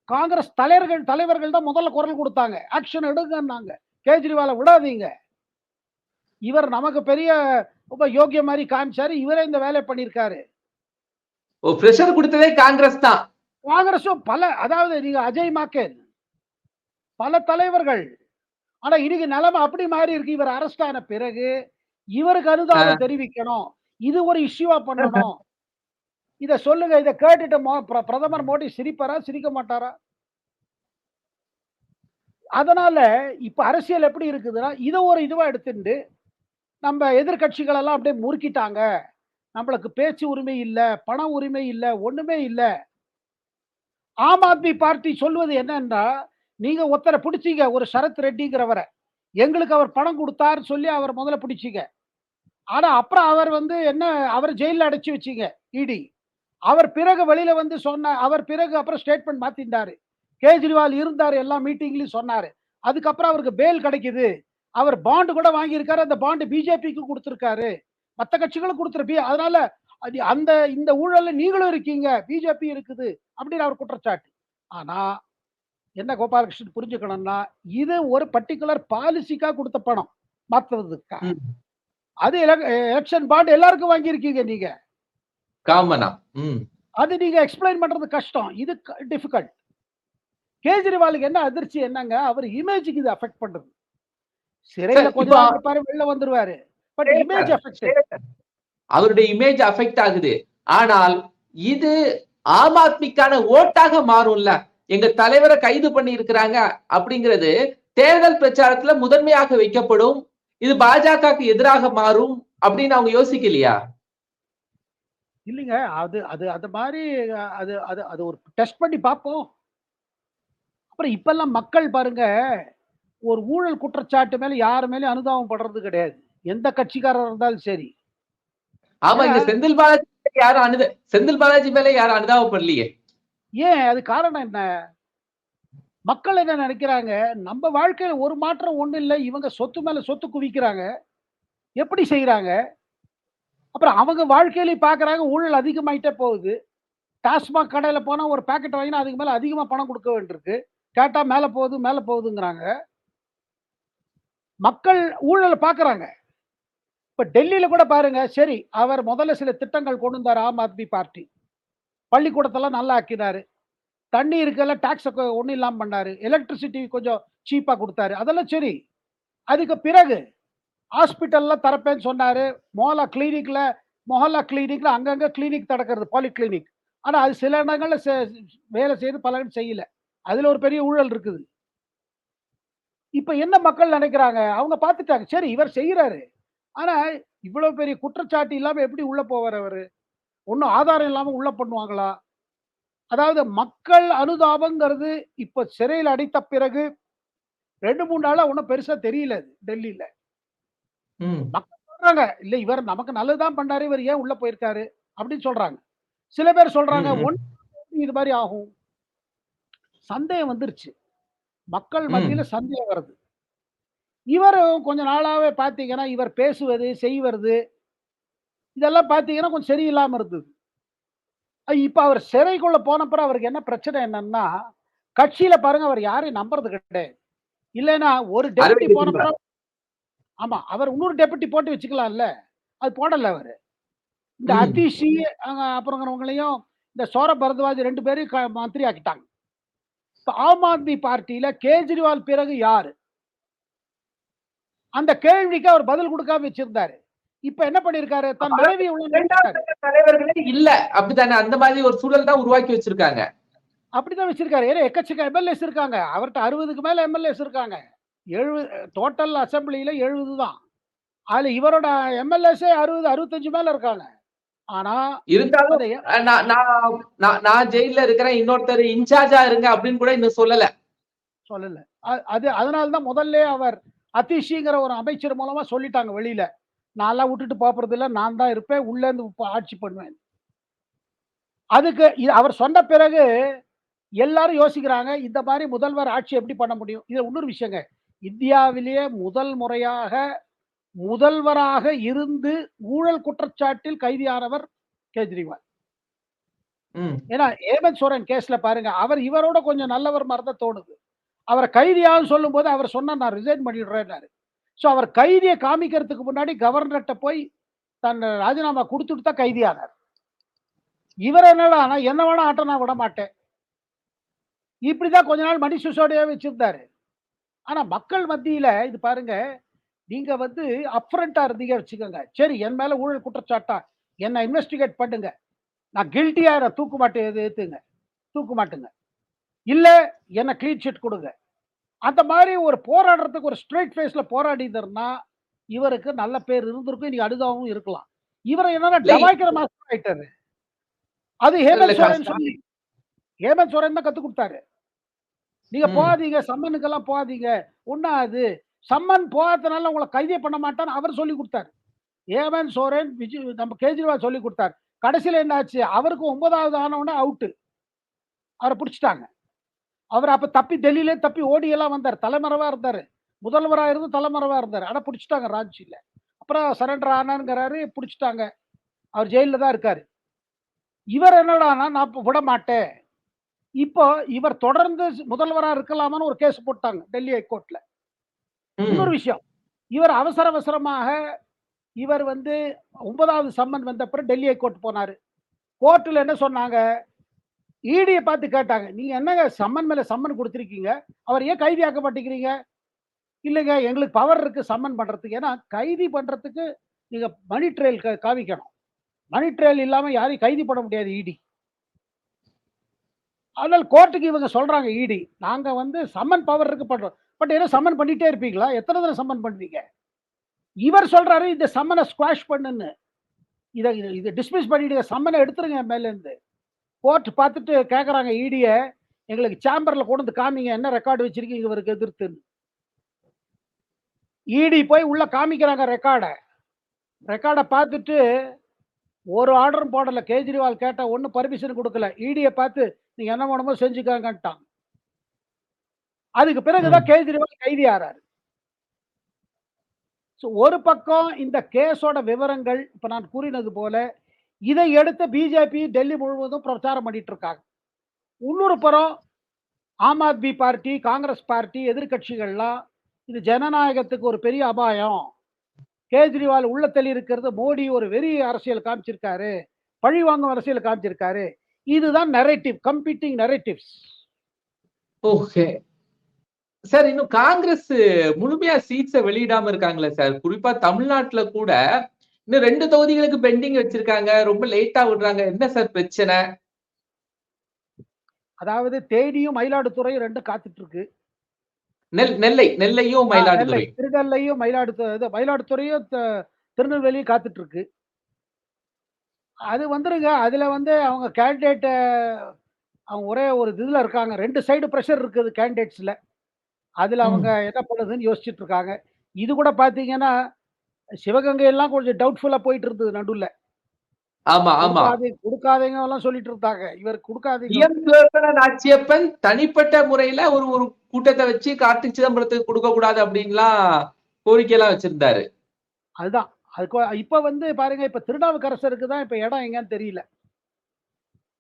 காங்கிரஸ் தலைவர்கள் தான் முதல்ல குரல் கொடுத்தாங்க. ஆக்ஷன் எடுங்கன்னாங்க. கேஜ்ரிவால விடாதீங்க. இவர் நமக்கு பெரிய ரொம்ப யோக்கிய மாரி காமிச்சாரு. இவரே இந்த வேலைய பண்ணியிருக்காரு. பிரஷர் கொடுத்ததே காங்கிரஸ் தான். காங்கிரஸும் அதாவது நீங்க அஜய் மாக்கேன், பல தலைவர்கள். ஆனா இன்னைக்கு நிலைமை அப்படி மாறி இருக்கு. இவர் அரெஸ்ட் ஆன பிறகு இவருக்கு அனுதாபம் தெரிவிக்கணும். இது ஒரு இஷ்யூவா பண்ணணும். இத சொல்லுங்க. இத கேட்டுட்டு பிரதமர் மோடி சிரிப்பாரா? சிரிக்க மாட்டாரா? அதனால இப்ப அரசியல் எப்படி இருக்குதுன்னா, இத ஒரு இதுவா எடுத்துண்டு நம்ம எதிர்க்கட்சிகள் எல்லாம் அப்படியே முறுக்கிட்டாங்க. நம்மளுக்கு பேச்சு உரிமை இல்ல, பண உரிமை இல்ல, ஒண்ணுமே இல்ல. ஆம் ஆத்மி பார்ட்டி சொல்வது என்னன்னா, நீங்க ஒருத்தர பிடிச்சீங்க, ஒரு சரத் ரெட்டிங்கிறவர. எங்களுக்கு அவர் பணம் குடுத்தார்ன்னு சொல்லி அவர முதல்ல பிடிச்சீங்க. ஆனா அப்புறம் அவர் என்ன அவர ஜெயில்ல அடைச்சு வச்சீங்க இடி. அவர் பிறகு வெளியில வந்து அவர் பிறகு அப்புறம் ஸ்டேட்மெண்ட் மாத்திட்டாரு. கேஜ்ரிவால் இருந்தாரு எல்லா மீட்டிங்லயும் சொன்னாரு. அதுக்கப்புறம் அவருக்கு பெயில் கிடைக்குது. அவர் பாண்ட் கூட வாங்கியிருக்காரு. அந்த பாண்ட் பிஜேபிக்கு குடுத்திருக்காரு. மத்த கட்சிகளும் அதனால இந்த ஊழல்ல நீங்களும் இருக்கீங்க. பிஜேபி இருக்குது அப்படின்னு அவர் குற்றச்சாட்டு. ஆனா என்ன கோபாலகிருஷ்ணன் புரிஞ்சுக்கணும்னா, இது ஒரு பர்ட்டிகுலர் பாலிசிக்கா குடுத்த பணம். மாத்துறதுக்கா. ம். அது எலக்ஷன் பாண்ட் எல்லாருக்கும் வாங்கியிருக்கீங்க நீங்க. காமனா. ம். அது நீங்க எக்ஸ்பிளைன் பண்றது கஷ்டம். இது டிஃபிகல்ட். கேஜ்ரிவாலுக்கு என்ன அதிர்ச்சி என்னங்க, அவர் இமேஜ்க்கு இது அஃபெக்ட் பண்றது. சிறையில கொஞ்ச இப்ப நாள் இருப்பாரு, வெளில வந்துருவாரு. But image affect. அவருடைய இமேஜ் அஃபெக்ட் ஆகுது. ஆனால் இது ஆம் ஆத்மிக்கான ஓட்டாக மாறும்ல. எங்க தலைவரை கைது பண்ணி இருக்கிறாங்க அப்படிங்கிறது தேர்தல் பிரச்சாரத்துல முதன்மையாக வைக்கப்படும். இது பாஜகவுக்கு எதிராக மாறும் அப்படின்னு அவங்க யோசிக்கலையா? இல்லைங்க. அது அது அது மாரி அது அது அது ஒரு டெஸ்ட் பண்ணி பார்ப்போம். அப்புறம் இப்பல்லாம் மக்கள் பாருங்க, ஒரு ஊழல் குற்றச்சாட்டு மேல யார் மேலயும் அனுதாபம் படுறது கிடையாது. எந்த கட்சிக்காரரா இருந்தாலும் சரி. ஆமா, ஏன்னா இங்க செந்தில் பாலாஜி மேல யாரும் அனுதாபப்படலையே. ஏன் அது காரணம் என்ன? மக்கள் என்ன நினைக்கிறாங்க, நம்ம வாழ்க்கையில ஒரு மாற்றம் ஒண்ணும் இல்ல. இவங்க சொத்து மேல சொத்து குவிக்கிறாங்க. எப்படி செய்றாங்க? அப்புறம் அவங்க வாழ்க்கையிலயும் பார்க்குறாங்க ஊழல் அதிகமாயிட்டே போகுது. டாஸ்மாக் கடையில போனா ஒரு பாக்கெட் வாங்கினா அதுக்கு மேல அதிகமா பணம் குடுக்க வேண்டியிருக்கு. கேட்டா மேல போகுது, மேல போகுதுங்கிறாங்க. மக்கள் ஊழல பார்க்குறாங்க. இப்ப டெல்லியில கூட பாருங்க, சரி அவர் முதல்ல சில திட்டங்கள் கொண்டு வந்தாரு ஆம் ஆத்மி பார்ட்டி. பள்ளிக்கூடத்தெல்லாம் நல்லா ஆக்கினாரு. தண்ணீருக்கெல்லாம் டாக்ஸ ஒண்ணும் இல்லாம பண்ணாரு. எலக்ட்ரிசிட்டி கொஞ்சம் சீப்பா குடுத்தாரு. அதெல்லாம் சரி. அதுக்கு பிறகு ஹாஸ்பிட்டல்லாம் திறப்பேன்னு சொன்னாரு. மொஹல்லா கிளினிக்ல அங்கங்க கிளினிக் திறக்கிறது பாலிகிளினிக். ஆனா அது சில இடங்கள்ல வேலை செய்யுது, பல இடம் செய்யல. அதுல ஒரு பெரிய ஊழல் இருக்குது. இப்ப என்ன மக்கள் நினைக்கிறாங்க? அவங்க பார்த்துட்டாங்க. சரி இவர் செய்றாரு. ஆனா இவ்வளவு பெரிய குற்றச்சாட்டு இல்லாம எப்படி உள்ள போவாரு அவரு? ஒண்ணும் ஆதாரம் இல்லாம உள்ள பண்ணுவாங்களா? அதாவது மக்கள் அனுதாபங்கிறது இப்ப சிறையில அடைத்த பிறகு 2, 3 நாளா ஒண்ணும் பெருசா தெரியல அது டெல்லில. ம். மக்கள் சொல்றாங்க, "இல்ல இவர் நமக்கு நல்லது தான் பண்ணாரு. இவர் ஏன் உள்ள போயிருக்காரு?" அப்படின்னு சொல்றாங்க. சில பேர் சொல்றாங்க, ம். ம். இது மாரி ஆகும்." சந்தேகம் வந்துருச்சு. மக்கள் மத்தியில ம். சந்தேகம் வருது. இவரும் கொஞ்ச நாளாவே பார்த்தீங்கன்னா, இவர் பேசுவது, செய்வது இதெல்லாம் பார்த்தீங்கன்னா, கொஞ்சம் சரியில்லாம இருந்தது. இப்ப அவர் சிறைக்குள்ள போனப்புறம் அவருக்கு என்ன பிரச்சனை என்னன்னா, கட்சியில பாருங்க அவர் யாரையும் நம்புறது கிடையாது. இல்லைன்னா ஒரு டெபுட்டி அரவிந்த் கெஜ்ரிவால். போனப்புறம் ஆமா. அவர் இன்னொரு டெபுட்டி போட்டு வச்சுக்கலாம்ல. அது போடல அவரு. இந்த ம். அதிஷி அப்புறங்கிறவங்களையும் இந்த சௌரப் பரத்வாஜ் 2 பேரையும் மந்திரி ஆக்கிட்டாங்க. இப்ப ஆம் ஆத்மி பார்ட்டியில கேஜ்ரிவால் பிறகு யாரு? அந்த கேள்விக்கு அவர் பதில் குடுக்காம வச்சிருந்தாரு. இப்ப என்ன பண்ணியிருக்காரு, தன் அதாவது மனைவிய உள்ள 2வது நுழைச்சிட்டாரு. கட்ட தலைவர்களே இல்ல. அப்படித்தானே? அந்த மாதிரி ஒரு சூழல் தான் உருவாக்கி வச்சிருக்காங்க. அப்படிதான் வச்சிருக்காரு. ஏன்னா எக்கச்சக்க எம்.எல்.ஏஸ் இருக்காங்க. அவர்ட்ட 60க்கு மேல எம்.எல்.ஏஸ் இருக்காங்க. 70 டோட்டல் அசெம்பிளில 70 தான். அதுல இவரோட எம்.எல்.ஏஸே 60, 65 மேல இருக்காங்க. ஆனா, இருந்தாலும் அந்த அ நான் நான் நான் நான் ஜெயில்ல இருக்கிறேன். இன்னொருத்தர் இன்சார்ஜா இருங்க அப்படின்னு கூட இன்னும் சொல்லல. சொல்லல. அது அதனால தான் முதல்லயே அவர் அதிஷிங்கிற ஒரு அமைச்சர் மூலமா சொல்லிட்டாங்க வெளியில. நான்லாம் விட்டுட்டு போப்போறதில்ல. நான் தான் இருப்பேன். உள்ள இருந்து ஆட்சி பண்ணுவேன். அதுக்கு அவர் சொன்ன பிறகு எல்லாரும் யோசிக்கிறாங்க. இந்த மாரி முதல்வர் ஆட்சி எப்படி பண்ண முடியும்? இதுல இன்னொரு விஷயங்க. இந்தியாவிலேயே முதல் முறையாக முதல்வராக இருந்து ஊழல் குற்றச்சாட்டில் கைதியானவர் கெஜ்ரிவால். ம். ஏன்னா ஹேமந்த் சோரன் கேஸ்ல பாருங்க. இவரோட கொஞ்சம் நல்லவர் மாரி தான் தோணுது. அவர கைதியான்னு சொல்லும்போது அவர் சொன்னார் நான் ரிசைன் பண்ணிடுறேன்னாரு. அவர் கைதிய காமிக்கிறதுக்கு முன்னாடி கவர்னர்ட்ட போய் தன் ராஜினாமா குடுத்துட்டு தான் கைதியானார். இவர் என்னடான்னா, என்ன வேணா ஆட்ட நான் விட மாட்டேன். இப்படிதான் கொஞ்ச நாள் மணீஷ் சிசோடியாவே வச்சிருந்தாரு. ஆனா மக்கள் மத்தியில இது பாருங்க, நீங்க வந்து அப்ரண்ட்டா இருந்தீங்க வச்சுக்கோங்க. சரி என் மேல ஊழல் குற்றச்சாட்டா? என்ன இன்வெஸ்டிகேட் பண்ணுங்க. நான் கில்ட்டியா தூக்கு மாட்டு ஏத்துங்க. தூக்கு மாட்டுங்க. இல்ல என்ன கிளீன் சிட் குடுங்க. அந்த மாரி ஒரு போராடுறதுக்கு ஒரு ஸ்ட்ரெய்ட் ஃபேஸ்ல போராடியிருந்தாருன்னா, இவருக்கு நல்ல பேர் இருந்திருக்கும். இன்னைக்கு அழுதாவும் இருக்கலாம். இவர என்னன்னா இல்ல டமாய்க்கிற மாஸ்டர் ஆயிட்டாரு. அது இல்ல ஹேமந்த் சோரன் சொல்லி ஸ்டாலின். ஹேமந்த் சோரன் தான் கத்துக் குடுத்தாரு. நீங்க ம். போகாதீங்க, சம்மனுக்கெல்லாம் போகாதீங்க. ஒண்ணாது. சம்மன் போகாதனால உங்கள கைதே பண்ண மாட்டான்னு அவர் சொல்லிக் குடுத்தாரு. ஹேமந்த் சோரன், நம்ம கேஜ்ரிவால் சொல்லிக் குடுத்தாரு. கடைசில என்ன ஆச்சு? அவருக்கு 9வது ஆன உடனே அவுட்டு. அவர புடிச்சுட்டாங்க. அவர் அப்ப தப்பி டெல்லியிலே தப்பி ஓடி எல்லாம் வந்தாரு. தலைமறைவா இருந்தாரு. முதல்வரா இருந்து தலைமறைவா இருந்தாரு. ஆனா புடிச்சுட்டாங்க ராஞ்சில. அப்புறம் சரண்டர் ஆனான்ங்கிறாரு, புடிச்சுட்டாங்க. அவர் ஜெயில்ல தான் இருக்காரு. இவர் என்னடான்னா, நான் இப்ப விடமாட்டேன். இப்போ இவர் தொடர்ந்து முதல்வரா இருக்கலாமான்னு ஒரு கேஸ் போட்டாங்க. டெல்லி ஹைகோர்ட்ல. இன்னொரு ம். விஷயம். இவர் அவசர அவசரமாக இவர் வந்து 9வது சம்மன் வந்த அப்புறம் டெல்லி ஹைகோர்ட் போனாரு. கோர்ட்ல என்ன சொன்னாங்க? ஈடிய பார்த்து கேட்டாங்க. நீங்க என்னங்க சம்மன் மேல சம்மன் குடுத்திருக்கீங்க. அவர ஏன் கைதியாக்க மாட்டேங்கிறீங்க? இல்லங்க எங்களுக்கு பவர் இருக்கு சம்மன் பண்றதுக்கு. ஏன்னா கைதி பண்றதுக்கு நீங்க மனி ட்ரையல் காமிக்கணும். மனி ட்ரையல் இல்லாம யாரையும் கைது பண்ண முடியாது இடி. அதனால கோர்ட்க்கு இவங்க சொல்றாங்க இடி. நாங்க வந்து சம்மன் பவர் இருக்கு பண்றோம். பட் ஏன்னா சம்மன் பண்ணிட்டே இருப்பீங்களா? எத்தன தடவ சம்மன் பண்ணுவீங்க? இவர் சொல்றாரு இந்த சம்மன ஸ்குவாஷ் பண்ணுன்னு. இத இத இத டிஸ்மிஸ் பண்ணிடுங்க. சம்மன எடுத்துருங்க என் மேல இருந்து. கோர்ட் பார்த்துட்டு கேட்கறாங்க இடிய. எங்களுக்கு சேம்பர்ல கொண்டு வந்து காமிங்க. என்ன ரெக்கார்ட் வச்சிருக்கீங்க இவருக்கு எதிர்த்துன்னு. இடி போய் உள்ள காமிக்கிறாங்க ரெக்கார்ட. ரெக்கார்ட பார்த்துட்டு ஒரு ஆர்டரும் போடல. கேஜ்ரிவால் கேட்ட ஒண்ணும் பர்மிஷன் குடுக்கல. இடிய பார்த்து நீங்க என்ன வேணுமோ செஞ்சுக்கங்கன்ட்டான். அதுக்கு பிறகுதான் கேஜ்ரிவால் கைதி ஆறாரு. ஒரு பக்கம் இந்த கேஸோட விவரங்கள் இப்ப நான் கூறினது போல இதை எடுத்து பிஜேபி டெல்லி முழுவதும் பிரச்சாரம் பண்ணிட்டு இருக்காங்க. இன்னொரு புறம் ஆம் ஆத்மி பார்ட்டி, காங்கிரஸ் பார்ட்டி, எதிர்கட்சிகள்லாம் இது ஜனநாயகத்துக்கு ஒரு பெரிய அபாயம், கேஜ்ரிவால் உள்ளத்தில் இருக்கிறது, மோடி ஒரு வெறி அரசியல் காமிச்சிருக்காரு, பழி வாங்கும் அரசியல் காமிச்சிருக்காரு. இதுதான் narrative, competing narratives. Okay sir, இன்னும் காங்கிரஸ் முழுமையா சீட்ஸை வெளியிடாம இருக்காங்களே சார். குறிப்பா தமிழ்நாட்டுல கூட இன்னும் 2 தொகுதிகளுக்கு பெண்டிங் வச்சிருக்காங்க, ரொம்ப லேட்டா விடுறாங்க. என்ன சார் பிரச்சனை? அதாவது தேனியும் மயிலாடுதுறையும் ரெண்டும் காத்துட்டு இருக்கு. நெல்லையும் மயிலாடுதுறை, திருநெல்லையும் மயிலாடுதுறையும் திருநெல்வேலியும் காத்துட்டு இருக்கு. அது வந்துருங்க. அதுல அவங்க கேண்டிடேட் அவங்க ஒரே ஒரு இதுல இருக்காங்க. 2 சைடு பிரஷர் இருக்குது கேண்டிடேட்ஸ்ல. அதுல அவங்க என்ன பண்ணுதுன்னு யோசிச்சுட்டு இருக்காங்க. இது கூட பாத்தீங்கன்னா சிவகங்கை எல்லாம் கொஞ்சம் டவுட்ஃபுல்லா போயிட்டு இருந்தது நடுவுல. ஆமா ஆமா, கொடுக்காதீங்க எல்லாம் சொல்லிட்டு இருந்தாங்க. இவர் கொடுக்காதீங்க. நாச்சியப்பன் தனிப்பட்ட முறையில ஒரு ஒரு கூட்டத்தை வச்சு கார்த்திக் சிதம்பரத்துக்கு கொடுக்க கூடாது அப்படின்லாம் கோரிக்கை எல்லாம் வச்சிருந்தாரு. அதுதான் அதுக்கு இப்ப பாருங்க, இப்ப திருநாவுக்கரசருக்கு தான் இப்ப இடம் எங்கன்னு தெரியல.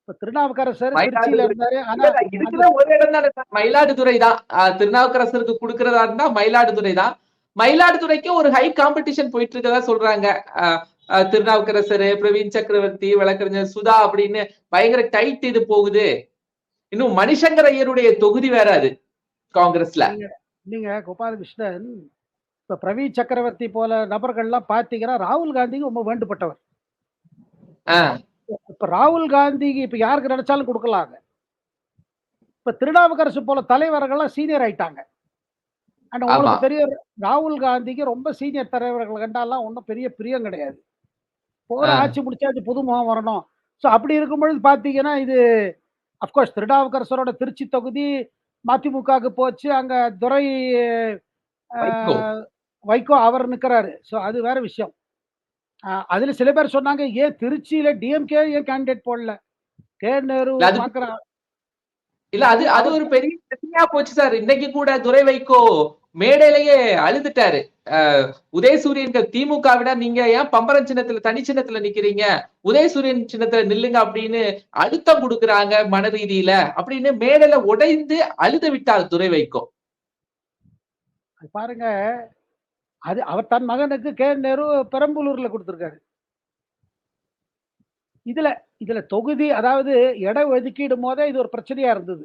இப்ப திருநாவுக்கரசர் திருச்சியில இருந்தாரு. ஆனா ஒரு இடம் தான் மயிலாடுதுறை தான். திருநாவுக்கரசருக்கு கொடுக்கறதா இருந்தா மயிலாடுதுறை தான். மயிலாடுதுறைக்கு ஒரு ஹை காம்படிஷன் போயிட்டு இருக்கதா சொல்றாங்க. திருநாவுக்கரசர், பிரவீன் சக்கரவர்த்தி, வழக்கறிஞர் சுதா அப்படின்னு பயங்கர டைட் இது போகுது. இன்னும் மணிசங்கர் ஐயருடைய தொகுதி வேற அது காங்கிரஸ்ல. நீங்க கோபாலகிருஷ்ணன், இப்ப பிரவீன் சக்கரவர்த்தி போல நபர்கள்லாம் பாத்தீங்கன்னா ராகுல் காந்திக்கு ரொம்ப வேண்டுபட்டவர். இப்ப ராகுல் காந்திக்கு இப்ப யாருக்கு நினைச்சாலும் கொடுக்கலாங்க. இப்ப திருநாவுக்கரசு போல தலைவர்கள்லாம் சீனியர் ஆயிட்டாங்க. ஆனா உங்களுக்கு பெரிய ராகுல் காந்திக்கு ரொம்ப சீனியர் தலைவர்கள் கண்டாலாம் ஒன்றும் பெரிய பிரியம் கிடையாது. போற ஆட்சி முடிச்சாச்சு, புதுமுகம் வரணும். ஸோ அப்படி இருக்கும் பொழுது பாத்தீங்கன்னா இது அப்கோர்ஸ் திருநாவுக்கரசரோட திருச்சி தொகுதி மதிமுகவுக்கு போச்சு. அங்க துரை வைகோ அவர் நிக்கிறாரு. ஸோ அது வேற விஷயம். அதுல சில பேர் சொன்னாங்க, ஏன் திருச்சியில டிஎம்கே ஏன் கேண்டிடேட் போடல, கே நேரு பாக்குறாங்க. இல்ல அது அது ஒரு பெரிய பிரச்சனையா போச்சு சார். இன்னைக்கு கூட துரை வைகோ மேடையிலேயே அழுதுட்டாரு. உதயசூரியன் திமுக விட நீங்க ஏன் பம்பரம் சின்னத்துல தனி சின்னத்துல நிக்கிறீங்க, உதயசூரியன் சின்னத்துல நில்லுங்க அப்படின்னு அழுத்தம் கொடுக்குறாங்க மன ரீதியில அப்படின்னு மேடையில உடைந்து அழுத விட்டார் துரை வைகோ. பாருங்க, அது அவர் தன் மகனுக்கு கே நேரு பெரம்பலூர்ல கொடுத்திருக்காரு. இதுல தொகுதி, அதாவது இடம் ஒதுக்கிடும் போதே இது ஒரு பிரச்சனையா இருந்தது.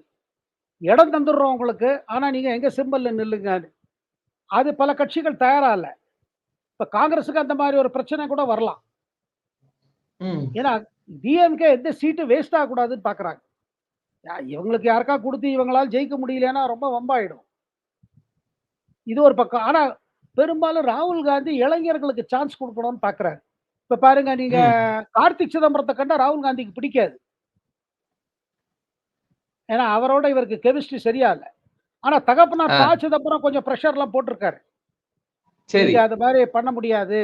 இடம் தந்துடுறோம் உங்களுக்கு, ஆனா நீங்க எங்க சிம்பல்ல நில்லுங்க. அது பல கட்சிகள் தயாரா இல்ல. இப்ப காங்கிரஸுக்கு அந்த மாதிரி ஒரு பிரச்சனை கூட வரலாம். ஏன்னா டிஎம்கே எந்த சீட்டு வேஸ்ட் ஆகக்கூடாதுன்னு பாக்குறாங்க. இவங்களுக்கு யாருக்கா கொடுத்து இவங்களால ஜெயிக்க முடியலன்னா ரொம்ப வம்பாயிடும். இது ஒரு பக்கம். ஆனா பெரும்பாலும் ராகுல் காந்தி இளைஞர்களுக்கு சான்ஸ் கொடுக்கணும்னு பாக்குறாரு. இப்ப பாருங்க, நீங்க கார்த்திக் சிதம்பரத்தை கண்டா ராகுல் காந்திக்கு பிடிக்காது. ஏன்னா அவரோட இவருக்கு கெமிஸ்ட்ரி சரியா இல்ல. ஆனா தகப்பனார் ப. சிதம்பரம் கொஞ்சம் பிரஷர் எல்லாம் போட்டிருக்காரு. சரி, அது மாதிரி பண்ண முடியாது.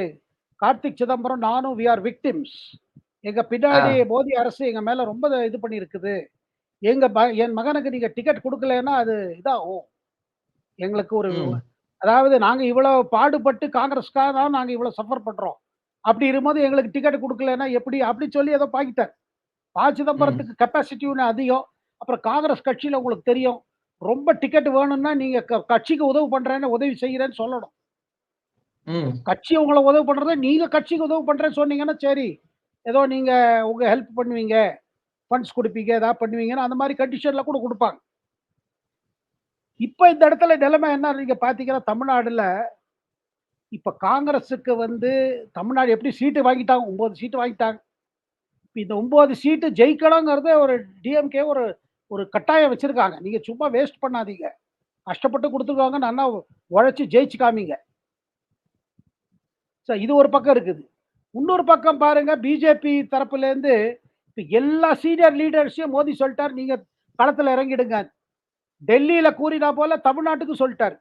கார்த்திக் சிதம்பரம் நானும் வி ஆர் விக்டிம்ஸ். எங்க பின்னாடி மோடி அரசு எங்க மேல ரொம்ப இது பண்ணி இருக்குது. என் மகனுக்கு நீங்க டிக்கெட் கொடுக்கலன்னா அது இதாகும். எங்களுக்கு ஒரு அதாவது நாங்க இவ்வளவு பாடுபட்டு காங்கிரஸ்க்காக தான் நாங்க இவ்வளவு சஃபர் பண்றோம். அப்படி இருக்கும்போது எங்களுக்கு டிக்கெட் கொடுக்கலன்னா எப்படி, அப்படி சொல்லி ஏதோ பாக்கிட்டார். ப. சிதம்பரத்துக்கு கெப்பாசிட்டி ஒன்று அதிகம். அப்புறம் காங்கிரஸ் கட்சியில உங்களுக்கு தெரியும், ரொம்ப டிக்கெட் வேணும்னா நீங்க கட்சிக்கு உதவு பண்றேன்னு, உதவி செய்யறேன்னு சொல்லணும். கட்சி உங்களை உதவு பண்றத நீங்க கட்சிக்கு உதவு பண்றேன்னு சொன்னீங்கன்னா சரி, ஏதோ நீங்க உங்க ஹெல்ப் பண்ணுவீங்க, ஃபண்ட்ஸ் கொடுப்பீங்க, ஏதாவது பண்ணுவீங்கன்னா அந்த மாதிரி கண்டிஷன்ல கூட கொடுப்பாங்க. இப்ப இந்த இடத்துல நிலைமை என்ன நீங்க பாத்தீங்கன்னா, தமிழ்நாடுல இப்ப காங்கிரஸுக்கு தமிழ்நாடு எப்படி சீட்டு வாங்கிட்டாங்க, 9 சீட்டு வாங்கிட்டாங்க. இந்த 9 சீட்டு ஜெயிக்கணுங்கிறத ஒரு டிஎம்கே ஒரு ஒரு கட்டாயம் வச்சிருக்காங்க. நீங்க சும்மா வேஸ்ட் பண்ணாதீங்க, கஷ்டப்பட்டு கொடுத்துருக்காங்க, நல்லா உழைச்சு ஜெயிச்சு காமிங்க. இது ஒரு பக்கம் இருக்குது. இன்னொரு பக்கம் பாருங்க, பிஜேபி தரப்புல இருந்து எல்லா சீனியர் லீடர்ஸையும் மோடி சொல்லிட்டாரு, நீங்க களத்துல இறங்கிடுங்க. டெல்லியில கூறினா போல தமிழ்நாட்டுக்கு சொல்லிட்டாரு.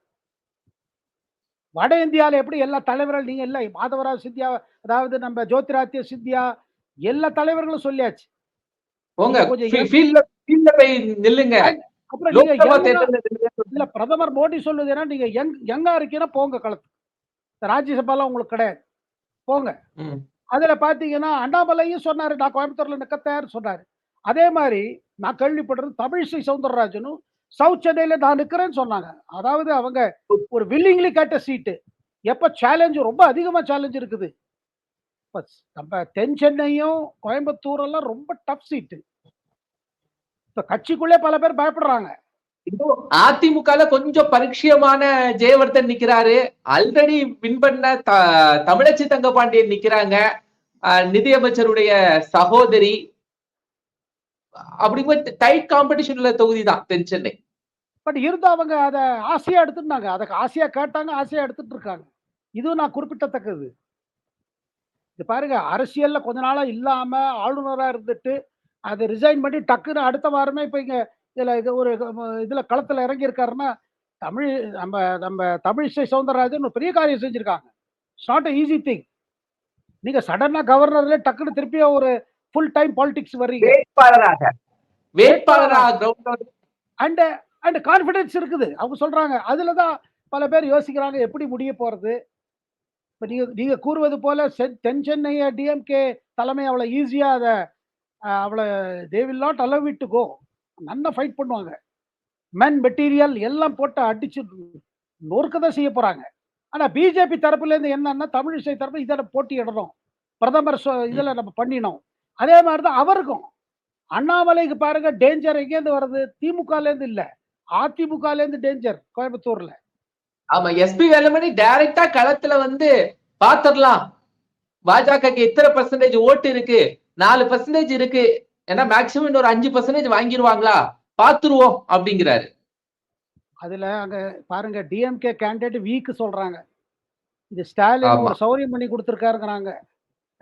வட இந்தியாவில் எப்படி எல்லா தலைவர்கள், நீங்க இல்ல மாதவராவ் சிந்தியா, அதாவது நம்ம ஜோதிராதித்ய சிந்தியா, எல்லா தலைவர்களும் சொல்லியாச்சு. அப்புறம் நீங்க லோக்சபா யங்கா தேர்தல் இல்ல பிரதமர் மோடி சொல்லுது ஏன்னா நீங்க யங்கா இருக்கீங்கன்னா போங்க களத்து ராஜ்யசபாலாம் உங்களுக்கு கிடையாது போங்க. ம். அதுல பாத்தீங்கன்னா அண்ணாமலையும் சொன்னாரு நான் கோயம்புத்தூர்ல நிக்க தயார் சொன்னாரு. அதே மாதிரி நான் கேள்விப்படுறது தமிழிசை சவுந்தரராஜனும் சவுத் சென்னையில நான் நிக்கிறேன்னு சொன்னாங்க. அதாவது அவங்க ஒரு வில்லிங்லி கேட்ட சீட்டு. எப்ப சேலஞ்ச் ரொம்ப அதிகமா சேலஞ்ச் இருக்குது. இப்ப நம்ம தென் சென்னையும் கோயம்புத்தூர் எல்லாம் ரொம்ப டஃப் சீட்டு. இப்ப கட்சிக்குள்ளே பல பேர் பயப்படுறாங்க. இன்னும் அதிமுகல கொஞ்சம் பரிட்சயமான ஜெயவர்தன் நிக்கிறாரு. ஆல்ரெடி வின் பண்ண தமிழச்சி தங்கபாண்டியன் நிக்கிறாங்க. நிதியமைச்சருடைய சகோதரி. அப்படிங்கும்போது டைட் காம்படிஷன் உள்ள தொகுதி தான் தென் சென்னை. பட் இருந்தும் அவங்க அத ஆசையா எடுத்துட்டாங்க. அத ஆசையா கேட்டாங்க, ஆசையா எடுத்துட்டு இருக்காங்க. இதுவும் நான் குறிப்பிடத்தக்கது. இது பாருங்க அரசியல்ல கொஞ்ச நாளா இல்லாம ஆளுநரா இருந்துட்டு அதை ரிசைன் பண்ணி டக்குன்னு அடுத்த வாரமே இப்ப இங்க இதுல களத்துல இறங்கி இருக்காருன்னா தமிழ் நம்ம நம்ம தமிழிசை சவுந்தரராஜன் ஒரு பெரிய காரியம் செஞ்சிருக்காங்க. It's not easy thing. நீங்க சடனா கவர்னர்ல டக்குன்னு திருப்பி ஒரு ஃபுல் டைம் பாலிடிக்ஸ் வர்றீங்க. வேட்பாளராக அண்ட் அண்ட் கான்பிடன்ஸ் இருக்குது. அவங்க சொல்றாங்க. அதுலதான் பல பேர் யோசிக்கிறாங்க எப்படி முடிய போறது. இப்ப நீங்க நீங்க கூறுவது போல தென் சென்னைய டிஎம்கே தலைமை அவ்வளவு ஈஸியா அதை அவளை they will not allow it to go. நல்லா ஃபைட் பண்ணுவாங்க. மென் மெட்டீரியல் எல்லாம் போட்டு அடிச்சு நொறுக்கதான் செய்ய போறாங்க. ஆனா பிஜேபி தரப்புல இருந்து என்னன்னா தமிழிசை தரப்பு இதில் போட்டியிடணும், பிரதமர் இதுல நம்ம பண்ணினோம். அதே மாதிரிதான் அவருக்கும். அண்ணாமலைக்கு பாருங்க டேஞ்சர் எங்கேருந்து வருது, திமுகல இருந்து இல்ல, அதிமுகல இருந்து டேஞ்சர் கோயம்புத்தூர்ல. ஆமா, எஸ்பி வேலுமணி டைரக்டா களத்துல வந்து பாத்துடலாம், பாஜக எத்தனை பர்சன்டேஜ் ஓட்டு இருக்கு, 4% இருக்கு, ஏன்னா மேக்சிமம் ஒரு 5% வாங்கிடுவாங்களா பாத்துருவோம் அப்படிங்கிறாரு. அதுல அங்க பாருங்க டிஎம்கே கேண்டிடேட் வீக் சொல்றாங்க. இது ஸ்டாலின் ஒரு சௌரியம் பண்ணி கொடுத்திருக்காருங்கிறாங்க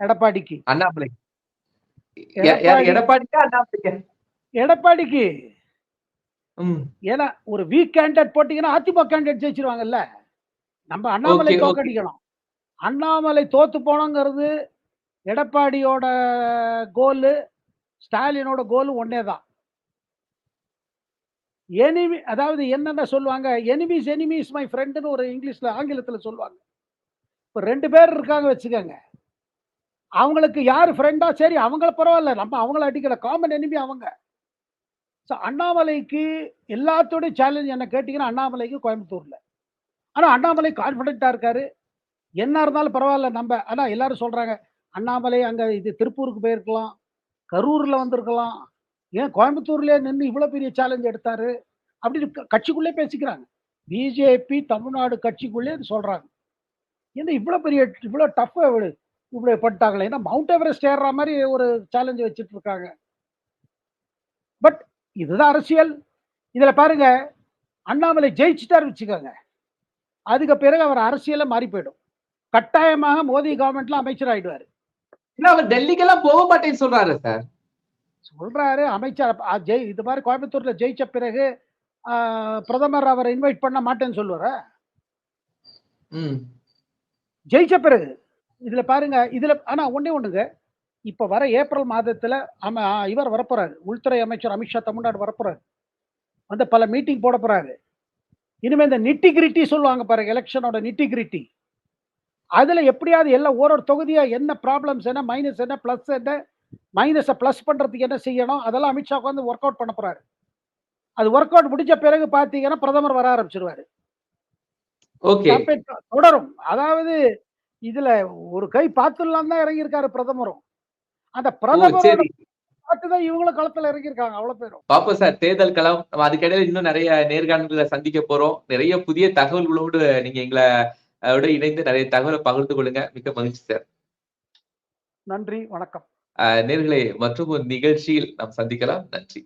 எடப்பாடிக்கு. அண்ணாமலை எடப்பாடிக்கு ஏன்னா ஒரு வீக் கேண்டிடேட் போட்டீங்கன்னா அதிமுக கேண்டிடேட் ஜெயிச்சிருவாங்கல்ல. நம்ம அண்ணாமலை தோக்கடிக்கணும். அண்ணாமலை தோத்து போனோங்கிறது எடப்பாடியோட கோலு, ஸ்டாலினோட கோலு ஒன்னேதான். எனிமி அதாவது என்னென்ன சொல்லுவாங்க, எனிமீஸ் எனிமீஸ் மை ஃப்ரெண்ட்னு ஒரு இங்கிலீஷ்ல ஆங்கிலத்துல சொல்லுவாங்க. இப்போ 2 பேர் இருக்காங்க வச்சுக்கோங்க. அவங்களுக்கு யாரு ஃப்ரெண்டா சரி அவங்கள பரவாயில்ல, நம்ம அவங்கள அடிக்கல, காமன் எனிமி அவங்க. அண்ணாமலைக்கு எல்லாத்தோட சேலஞ்ச் என்ன கேட்டீங்கன்னா அண்ணாமலைக்கு கோயம்புத்தூர்ல. ஆனா அண்ணாமலை கான்பிடென்டா இருக்காரு. என்ன இருந்தாலும் பரவாயில்ல நம்ம. ஆனா எல்லாரும் சொல்றாங்க அண்ணாமலை அங்க இது திருப்பூருக்கு போயிருக்கலாம், கரூர்ல வந்திருக்கலாம், ஏன் கோயம்புத்தூர்ல நின்று இவ்வளவு பெரிய சேலஞ்ச் எடுத்தாரு அப்படின்னு கட்சிக்குள்ளே பேசிக்கிறாங்க. பிஜேபி தமிழ்நாடு கட்சிக்குள்ளே சொல்றாங்க. ஏன்னா இவ்வளவு டஃப் இவ்வளவு பண்ணிட்டாங்களே, ஏன்னா மவுண்ட் எவரெஸ்ட் ஏறுற மாதிரி ஒரு சேலஞ்ச் வச்சுட்டு இருக்காங்க. பட் இதுதான் அரசியல். இதுல பாருங்க அண்ணாமலை ஜெயிச்சுட்டாரு வச்சுக்கோங்க, அதுக்கு பிறகு அவர் அரசியல மாறி போயிடும். கட்டாயமாக மோடி கவர்மெண்ட்ல அமைச்சர் ஆயிடுவாரு. அவர் டெல்லிக்கெல்லாம் போக மாட்டேன்னு சொல்றாரு சார். சொல்றாரு அமைச்சர் இது மாதிரி கோயம்புத்தூர்ல ஜெயிச்ச பிறகு பிரதமர் அவரை இன்வைட் பண்ண மாட்டேன்னு சொல்லுவார. ஜெயிச்ச பிறகு இதுல பாருங்க. இதுல ஆனா ஒண்ணுங்க, இப்ப வர ஏப்ரல் மாதத்துல இவர் வரப்போறாரு, உள்துறை அமைச்சர் அமித்ஷா தமிழ்நாடு வரப்போறாரு, வந்து பல மீட்டிங் போட போறாரு. இனிமே இந்த நிட்டிகிரிட்டி சொல்லுவாங்க பாருங்க, எலெக்ஷனோட நிட்டிகிரிட்டி, அதுல எப்படியாவது எல்லாம் ஒரு தொகுதியா என்ன ப்ராப்ளம்ஸ் என்ன, மைனஸ் என்ன, பிளஸ் என்ன, மைனஸை பிளஸ் பண்றதுக்கு என்ன செய்யணும், அதெல்லாம் அமித்ஷா வந்து ஒர்க் அவுட் பண்ண போறாரு. அது ஒர்க் அவுட் முடிஞ்ச பிறகு பாத்தீங்கன்னா பிரதமர் வர ஆரம்பிச்சிருவாரு. தொடரும். அதாவது இதுல ஒரு கை பார்த்துலாம் தான் இறங்கி இருக்காரு பிரதமரும். அந்த பிரதமரோட பார்த்துதான் இவங்களும் களத்துல இறங்கி இருக்காங்க. அவ்வளவு பேரும் பாப்போம் சார் தேர்தல் களம். நம்ம அதுக்கிடையில இன்னும் நிறைய நேர்காணல்களை சந்திக்க போறோம். நிறைய புதிய தகவல்களோடு நீங்க எங்களை இணைந்து நிறைய தகவலை பகிர்ந்து கொள்ளுங்க. மிக்க மகிழ்ச்சி சார். நன்றி, வணக்கம். நேயர்களே, மற்றும் ஒரு நிகழ்ச்சியில் நாம் சந்திக்கலாம். நன்றி.